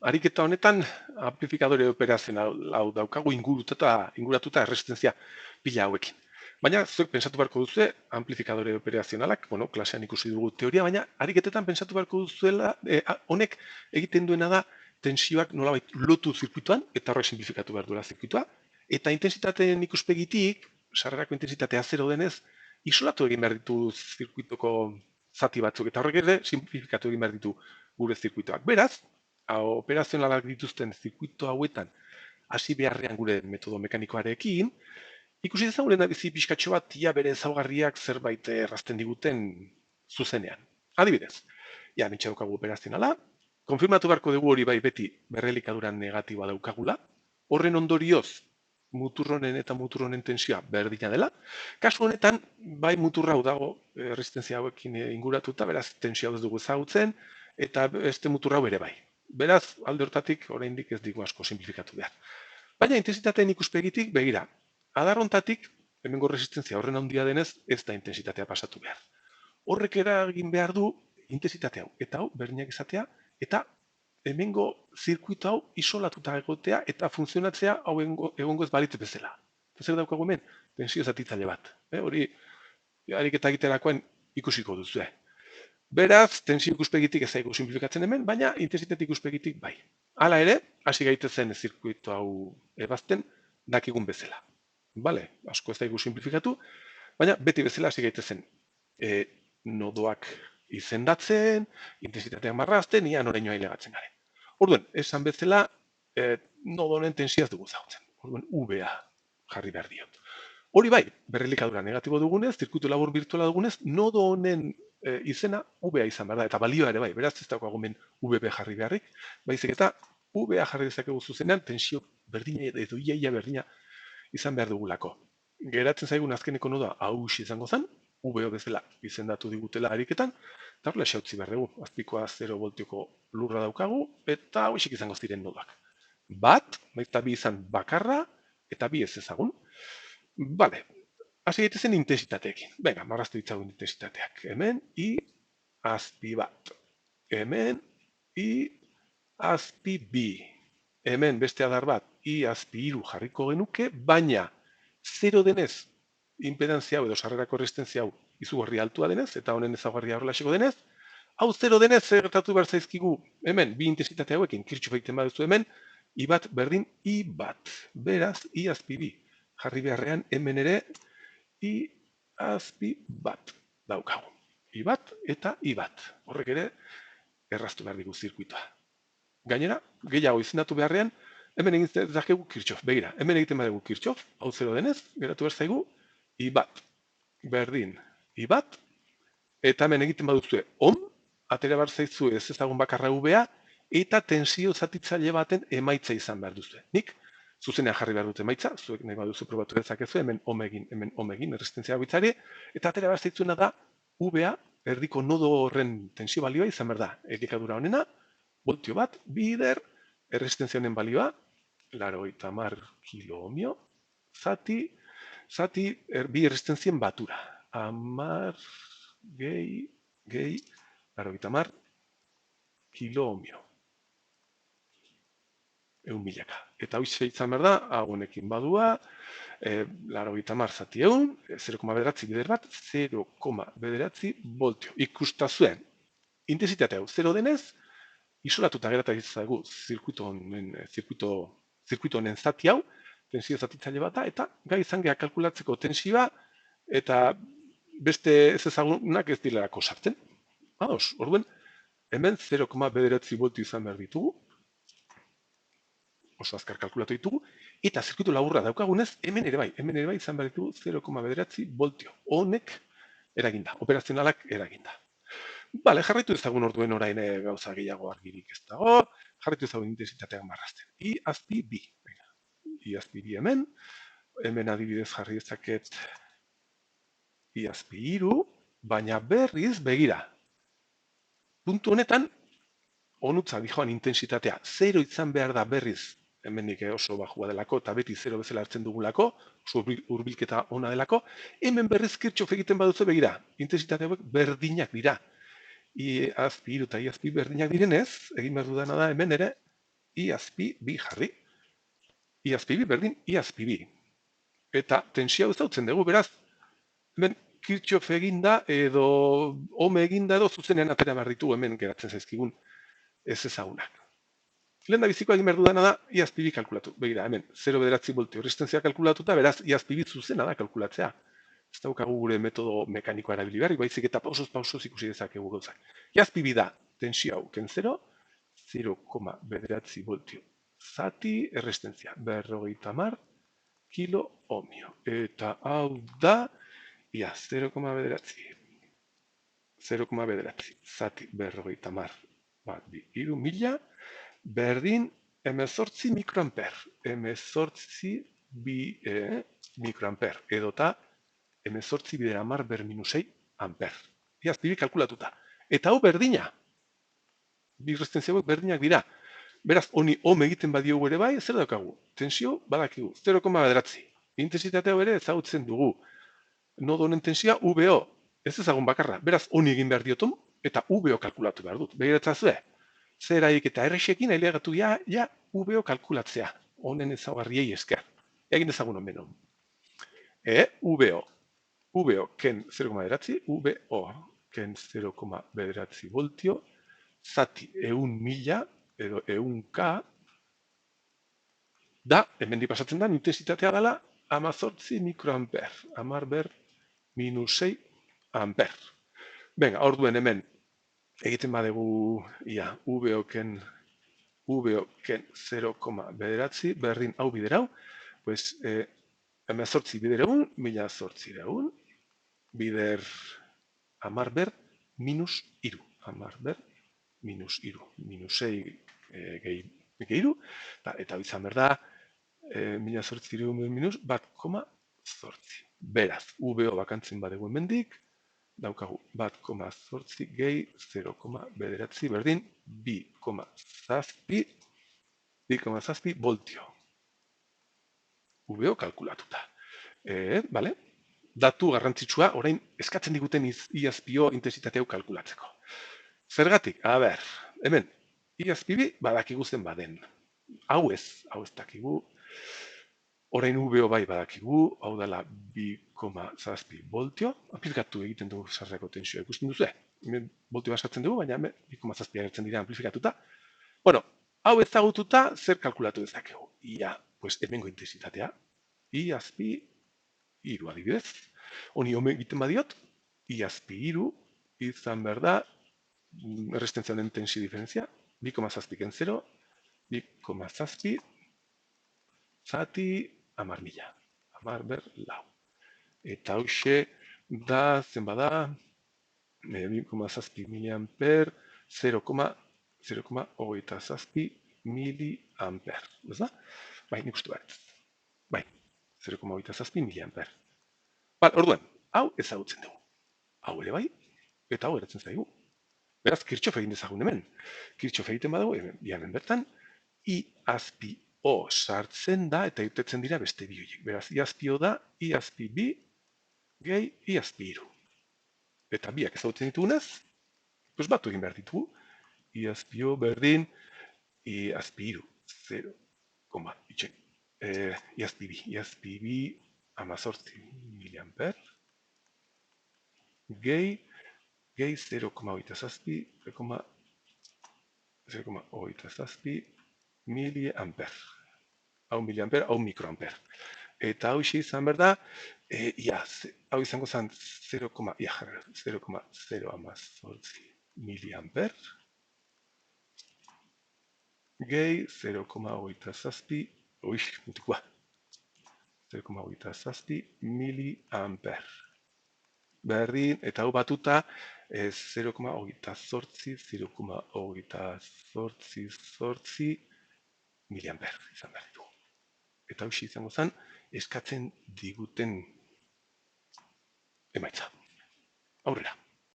ariketa honetan amplifikadore operazional hau daukagu inguratuta erresistentzia pila hauekin. Baina zuek pentsatu beharko duzue amplifikadore operazionalak, klasean ikusi dugu teoria, baina ariketetan pentsatu beharko duzuela honek egiten duena da tensioak nolabait lotu zirkuituan eta horrek simplifikatu behar duela zirkuitua, eta intensitateen ikuspegitik, sarrerako intensitatea zero denez, isolatu egin behar ditu zirkuituko zati batzuk, eta horrek ere simplifikatu egin behar ditu gure zirkuituak. Beraz, operazionalak dituzten zirkuito hauetan hasi beharrean gure metodo mekanikoarekin, ikusi dezagun bizi pixkatxo bat ia bere ezaugarriak zerbait errazten diguten zuzenean. Adibidez, ja nintxe daukagu operazionala, konfirmatu beharko dugu hori bai beti berrelikadura negatiboa daukagula, horren ondorioz muturronen eta muturronen tensioa berdina dela. Kasu honetan, bai muturra hau dago erresistentzia hauekin inguratuta, beraz tensioa ez dugu ezagutzen, eta beste muturra hau ere bai. Beraz, alde hortatik oraindik ez digu asko simplifikatu behar. Baina intensitateen ikuspegitik begira, adarrontatik, hemengo resistentzia horren handia denez, ez da intensitatea pasatu behar. Horrek eragin behar du intensitate hau, eta hau berdinak izatea, eta hemengo zirkuito hau isolatuta egotea eta funtzionatzea hau egongo ez balitz bezala. Zer daukagu hemen? Tensio zatitzaile bat. Hori ariketa egiterakoan ikusiko duzue. Beraz, tensio ikuspegitik ez zaigu simplifikatzen hemen, baina intensitate ikuspegitik bai. Hala ere, hasi gaitezen zirkuito hau ebazten dakigun bezala. Bale, asko ez daigu simplifikatu, baina beti bezala hasi gaitezen nodoak izendatzen, intensitateak marrazten, ia norainoa hilegatzen garen. Orduan, esan bezala, nodo honen tensioa ez dugu ezagutzen. Orduan, VA jarri behar diot. Hori bai, berrelikadura negatibo dugunez, zirkuitu labur virtuala dugunez, nodo honen izena VA izan behar da, eta balioa ere bai, beraz ez daukagu hemen VB jarri beharrik, baizik eta VA jarri dezakegu zuzenean, tensio berdina edo iaia berdina izan behar dugulako. Geratzen zaigun azkeneko nodoa hausi izango zen, VO bezala izendatu digutela ariketan, eta horrela xautzi behar dugu, azpikoa 0 voltioko lurra daukagu, eta hauixik izango ziren nodoak. Bat, eta bi izan bakarra, eta bi ez ezagun. Bale, hasi gaitezen intensitateekin. Venga, marraztu ditzagun intensitateak. Hemen, I, azpi bat. Hemen, I, azpi bi. Hemen beste adar bat, I, azpi iru jarriko genuke, baina 0 denez, impedantzia hau edo sarrerako resistentzia hau izugarri altua denez, eta honen ezaugarria horrelaxeko denez, hau 0 denez gertatu behar zaizkigu hemen, bi intensitate hauekin, Kirchhoff egiten baduzu hemen, I bat berdin I bat. Beraz, I azpi bi. Jarri beharrean hemen ere I azpi bat daukagu. I bat eta I bat. Horrek ere erraztu behar digu zirkuitoa. Gainera, gehiago izendatu beharrean, hemen egiten dezakegu Kirchhoff. Begira, hemen egiten badugu Kirchhoff, hau 0 denez, geratu behar zaigu I bat, berdin, I bat, eta hemen egiten baduzue atera behar zaizu ez ezagun bakarra VA, eta tensio zatitzaile baten emaitza izan behar duzue. Nik, zuzenean jarri behar dut emaitza, zuek nahi baduzu probatu dezakezu, hemen omegin, erresistentzia bitzari, eta atera behar zaitzuena da VA, erdiko nodo horren tensio balioa izan behar da. Elikadura honena, voltio bat, bider, erresistentzia honen balioa, 80 kiloohmio, zati bi erresistentzien batura. 10 gehi, 80 kiloohmio. 1.000. Eta hoize izan behar da, honekin badua, 80 zati 0,9 bider bat, 0,9 voltio. Ikusta zuen, intensitate hau 0 denez, isolatuta gerata izagu zirkuito honen zati hau, tensio zatitzaile bat da, eta gai izan geha kalkulatzeko tensioa, eta beste ez ezagunak ez dilerako sartzen. Ados, orduen, hemen 0,9 voltio izan behar ditugu, oso azkar kalkulatu ditugu, eta zirkuitu laburra daukagunez, hemen ere bai izan behar ditugu 0,9 voltio. Honek eraginda, operazionalak eraginda. Bale, jarraitu ezagun orduen orain gauza gehiago argirik ez dago, jarraitu ezagun intensitateak marrazten. I azpi bi. I azpi bi hemen adibidez jarri dezaket I azpi iru, baina berriz begira. Puntu honetan, onutza dijoan intensitatea 0 izan behar da berriz, hemendik oso bajua delako, eta beti 0 bezala hartzen dugulako, oso hurbilketa ona delako, hemen berriz Kirchhoff egiten baduzu begira, intensitate hauek berdinak dira. I azpi iru eta I azpi berdinak direnez, egin behar dudana da hemen ere, I azpi bi jarri. I azpi bi berdin I azpi bi. Eta tensioa ezautzen dugu, beraz, hemen Kirchhoff eginda edo Ohm eginda edo zuzenean atera behar ditu hemen geratzen zaizkigun ez ezagunak. Lehen da biziko egin behar dudana da I azpi bi kalkulatu. Begira, hemen 0,9 voltio resistenzia kalkulatuta, beraz I azpi bi zuzena da kalkulatzea. Ez daukagu gure metodo mekanikoa erabili behar, baizik eta pausoz ikusi dezakegu gauzak. I azpi bi da tensio hau ken 0,9 voltio. Zati errestentzia, 50 kilo ohmio. Eta hau da, ia, 0,9. 0,9 zati 50 bat bi hiru mila, berdin 18 mikroamper. 18 bi mikroamper. Edota 18 bidera mar ber minus 6 amper. Ia, azpibi kalkulatuta. Eta hau berdina. Bi resistentzia hauek berdinak dira. Beraz, honi ohm egiten badiogu ere bai, zer daukagu? Tensio badakigu, 0,9. Intensitate hau ere ezagutzen dugu. Nodo honen tensioa VO. Ez ezagun bakarra. Beraz, honi egin behar diotum, eta VO kalkulatu behar dut. Begiratzazue, zeraik eta errexekin ailegatu ja VO kalkulatzea. Honen ezaugarriei esker. Egin ezagun honen hon. VO. VO ken 0,9, VO ken 0,9 voltio, zati 1.000 edo 1K, da, hemen pasatzen da, intensitatea dela 18 mikroamper, amar ber minus 6 amper. Venga, orduen hemen, egiten badegu, ia, VO ken 0,9, berdin hau biderau, pues, 18 bidereun, 1800, bider amar ber minus iru. Amar ber minus iru. Minus 6 gehiru, eta izan berda, 1800 minus bat koma zortzi. Beraz, VO bakantzen badegu hemendik, daukagu bat koma zortzi gehi 0,9 berdin 2,zazpi voltio. VO kalkulatuta. Bale? Datu garrantzitsua, orain eskatzen diguten iazpio intensitateu kalkulatzeko. Zergatik, a ber, hemen, iazpibi badakigu zen baden. Hau ez dakigu. Orain VO bai badakigu, hau dela 2,zazpi voltio. Aplikatu egiten dugu sarreko tensioa ikusten duzu. Hemen voltio basatzen dugu, baina 2,zazpi agertzen dira amplifikatuta. Bueno, hau ezagututa zer kalkulatu dezakegu. Ia, pues hemengo intensitatea. Iazpi iru adibidez. Honi home egiten badiot, iazpi iru izan behar da errestentzia honen tensio diferentzia. 2,zazpi ken 0, 2,zazpi zati 10.000. 10 ber lau. Eta hoxe da, zen bada, 2,zazpi miliamper, 0,zazpi miliamper. Ez da? Bai, nik uste behar. Bai, 0,zazpi miliamper. Orduan, hau ezagutzen dugu. Hau ere bai, eta hau eratzen zaigu. Beraz, Kirchhoff egin dezagun hemen. Kirchhoff egiten badago, hemen bertan, I azpi O sartzen da eta irtetzen dira beste bi horiek. Beraz, I azpi O da, I azpi bi, gehi I azpi iru. Eta biak ezagutzen ditugunez, pues batu egin behar ditugu. I azpi O berdin, I azpi iru, 0, itxen. I azpi bi, 18 miliamper, gehi 0,8 miliamper. Hau miliamper, hau mikroamper. Eta hau izan behar da, hau izango zen 0,018 miliamper, gehi 0,8 miliamper. Berdin, eta hau batuta 0,8 miliamper izan behar ditugu. Eta hau izango zen eskatzen diguten emaitza. Aurrera.